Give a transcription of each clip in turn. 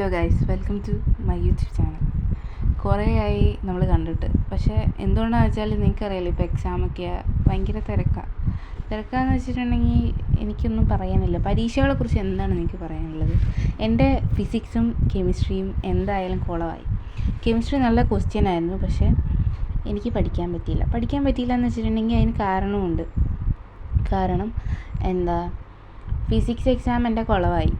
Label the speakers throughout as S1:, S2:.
S1: Hello guys, welcome to my YouTube channel. കുറേയായി നമ്മൾ കണ്ടിട്ട്, പക്ഷേ എന്തുകൊണ്ടാണെന്ന് വെച്ചാൽ നിങ്ങൾക്കറിയാലോ, ഇപ്പോൾ എക്സാമൊക്കെ ഭയങ്കര തിരക്കാന്ന് വെച്ചിട്ടുണ്ടെങ്കിൽ എനിക്കൊന്നും പറയാനില്ല. പരീക്ഷകളെക്കുറിച്ച് എന്താണ് നിങ്ങൾക്ക് പറയാനുള്ളത്? എൻ്റെ ഫിസിക്സും കെമിസ്ട്രിയും എന്തായാലും കുളമായി. കെമിസ്ട്രി നല്ല ക്വസ്റ്റ്യൻ ആയിരുന്നു, പക്ഷേ എനിക്ക് പഠിക്കാൻ പറ്റിയില്ല എന്ന് വെച്ചിട്ടുണ്ടെങ്കിൽ അതിന് കാരണമുണ്ട്. കാരണം ഫിസിക്സ് എക്സാം എൻ്റെ കുളമായി.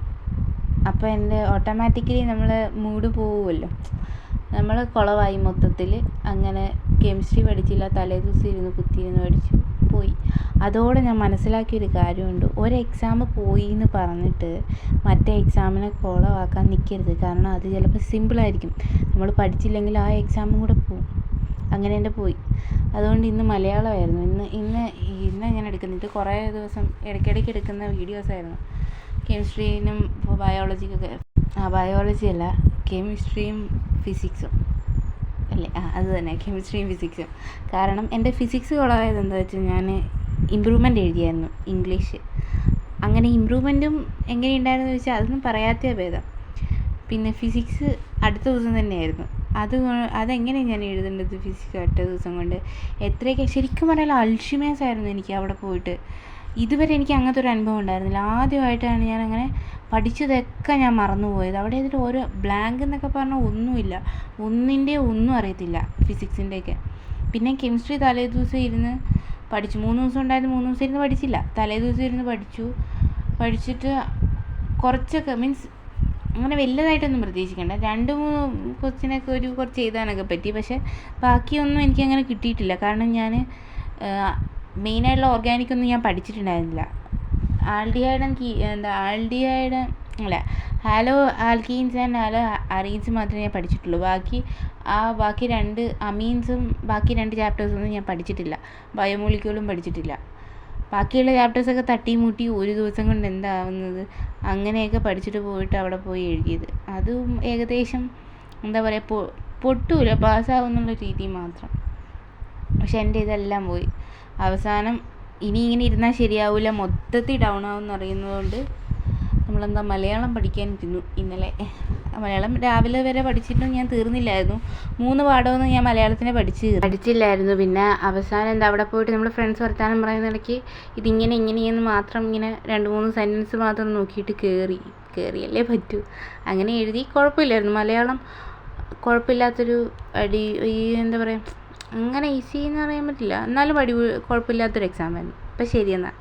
S1: അപ്പോൾ എൻ്റെ ഓട്ടോമാറ്റിക്കലി നമ്മൾ മൂഡ് പോവുമല്ലോ, നമ്മൾ കുളമായി മൊത്തത്തിൽ. അങ്ങനെ കെമിസ്ട്രി പഠിച്ചില്ല, തലേ ദിവസം ഇരുന്ന് കുത്തിയിരുന്ന് പഠിച്ചു പോയി. അതോടെ ഞാൻ മനസ്സിലാക്കിയൊരു കാര്യമുണ്ട്, ഒരു എക്സാം പോയി എന്ന് പറഞ്ഞിട്ട് മറ്റേ എക്സാമിനെ കുളമാക്കാൻ നിൽക്കരുത്. കാരണം അത് ചിലപ്പോൾ സിമ്പിളായിരിക്കും, നമ്മൾ പഠിച്ചില്ലെങ്കിൽ ആ എക്സാമും കൂടെ പോവും. അങ്ങനെ എൻ്റെ പോയി. അതുകൊണ്ട് ഇന്ന് മലയാളമായിരുന്നു. ഇന്ന് ഞാൻ എടുക്കുന്നത്. ഇത് കുറേ ദിവസം ഇടയ്ക്കിടയ്ക്ക് എടുക്കുന്ന വീഡിയോസായിരുന്നു. കെമിസ്ട്രീനും ബയോളജിക്കൊക്കെ. ബയോളജി അല്ല, കെമിസ്ട്രിയും ഫിസിക്സും അല്ലേ? അത് തന്നെ, കെമിസ്ട്രിയും ഫിസിക്സും. കാരണം എൻ്റെ ഫിസിക്സ് കുളമായത് എന്താ വെച്ചാൽ, ഞാൻ ഇമ്പ്രൂവ്മെൻ്റ് എഴുതിയായിരുന്നു ഇംഗ്ലീഷ്. അങ്ങനെ ഇമ്പ്രൂവ്മെൻറ്റും എങ്ങനെയുണ്ടായിരുന്നു ചോദിച്ചാൽ അതൊന്നും പറയാത്ത ഭേദം. പിന്നെ ഫിസിക്സ് അടുത്ത ദിവസം തന്നെയായിരുന്നു. അതെങ്ങനെയാണ് ഞാൻ എഴുതേണ്ടത്? ഫിസിക്സ് അടുത്ത ദിവസം കൊണ്ട് എത്രയൊക്കെ ശരിക്കും പറയാൻ അൾഷിമേഴ്സ് ആയിരുന്നു എനിക്ക് അവിടെ പോയിട്ട്. ഇതുവരെ എനിക്ക് അങ്ങനത്തെ ഒരു അനുഭവം ഉണ്ടായിരുന്നില്ല. ആദ്യമായിട്ടാണ് ഞാൻ അങ്ങനെ പഠിച്ചതൊക്കെ ഞാൻ മറന്നുപോയത്. അവിടെ ഇതിൽ ഓരോ ബ്ലാങ്ക് എന്നൊക്കെ പറഞ്ഞാൽ ഒന്നുമില്ല, ഒന്നും അറിയത്തില്ല ഫിസിക്സിൻ്റെയൊക്കെ. പിന്നെ കെമിസ്ട്രി തലേ ദിവസം ഇരുന്ന് പഠിച്ചു. 3 ദിവസം ഉണ്ടായിരുന്നു, 3 ദിവസം ഇരുന്ന് പഠിച്ചില്ല. തലേ ദിവസം ഇരുന്ന് പഠിച്ചിട്ട് കുറച്ചൊക്കെ മീൻസ് അങ്ങനെ വലുതായിട്ടൊന്നും പ്രതീക്ഷിക്കേണ്ട. 2-3 ക്വസ്റ്റ്യനൊക്കെ കുറച്ച് എഴുതാനൊക്കെ പറ്റി. പക്ഷേ ബാക്കിയൊന്നും എനിക്കങ്ങനെ കിട്ടിയിട്ടില്ല. കാരണം ഞാൻ മെയിനായിട്ടുള്ള ഓർഗാനിക്കൊന്നും ഞാൻ പഠിച്ചിട്ടുണ്ടായിരുന്നില്ല. ഹാലോ ആൽക്കീൻസ് ആൻഡ് ഹാലോ അറീൻസ് മാത്രമേ ഞാൻ പഠിച്ചിട്ടുള്ളൂ. ബാക്കി 2 അമീൻസും ബാക്കി 2 ചാപ്റ്റേഴ്സൊന്നും ഞാൻ പഠിച്ചിട്ടില്ല. ബയോമോളിക്യൂളും പഠിച്ചിട്ടില്ല. ബാക്കിയുള്ള ചാപ്റ്റേഴ്സൊക്കെ തട്ടിമുട്ടി ഒരു ദിവസം കൊണ്ട് എന്താവുന്നത് അങ്ങനെയൊക്കെ പഠിച്ചിട്ട് പോയിട്ട് അവിടെ പോയി എഴുതിയത്. അതും ഏകദേശം പൊട്ടൂല, പാസ്സാവുന്നുള്ള രീതി മാത്രം. പക്ഷെ എൻ്റെ ഇതെല്ലാം പോയി. അവസാനം ഇനി ഇങ്ങനെ ഇരുന്നാൽ ശരിയാവില്ല, മൊത്തത്തിൽ ഡൗൺ ആവും എന്നറിയുന്നതുകൊണ്ട് മലയാളം പഠിക്കാൻ ഇരുന്നു ഇന്നലെ. മലയാളം രാവിലെ വരെ പഠിച്ചിട്ടും ഞാൻ തീർന്നില്ലായിരുന്നു. 3 പാഠമൊന്നും ഞാൻ മലയാളത്തിന് പഠിച്ചില്ലായിരുന്നു. പിന്നെ അവസാനം അവിടെ പോയിട്ട് നമ്മൾ ഫ്രണ്ട്സ് വർത്താനം പറയുന്ന ഇടയ്ക്ക് ഇങ്ങനെയെന്ന് മാത്രം 2-3 സെൻറ്റൻസ് മാത്രം നോക്കിയിട്ട് കയറിയല്ലേ പറ്റൂ. അങ്ങനെ എഴുതി. കുഴപ്പമില്ലായിരുന്നു, മലയാളം കുഴപ്പമില്ലാത്തൊരു അങ്ങനെ ഈസി എന്ന് പറയാൻ പറ്റില്ല, എന്നാലും കുഴപ്പമില്ലാത്തൊരു എക്സാം ആയിരുന്നു. അപ്പം ശരി എന്നാൽ.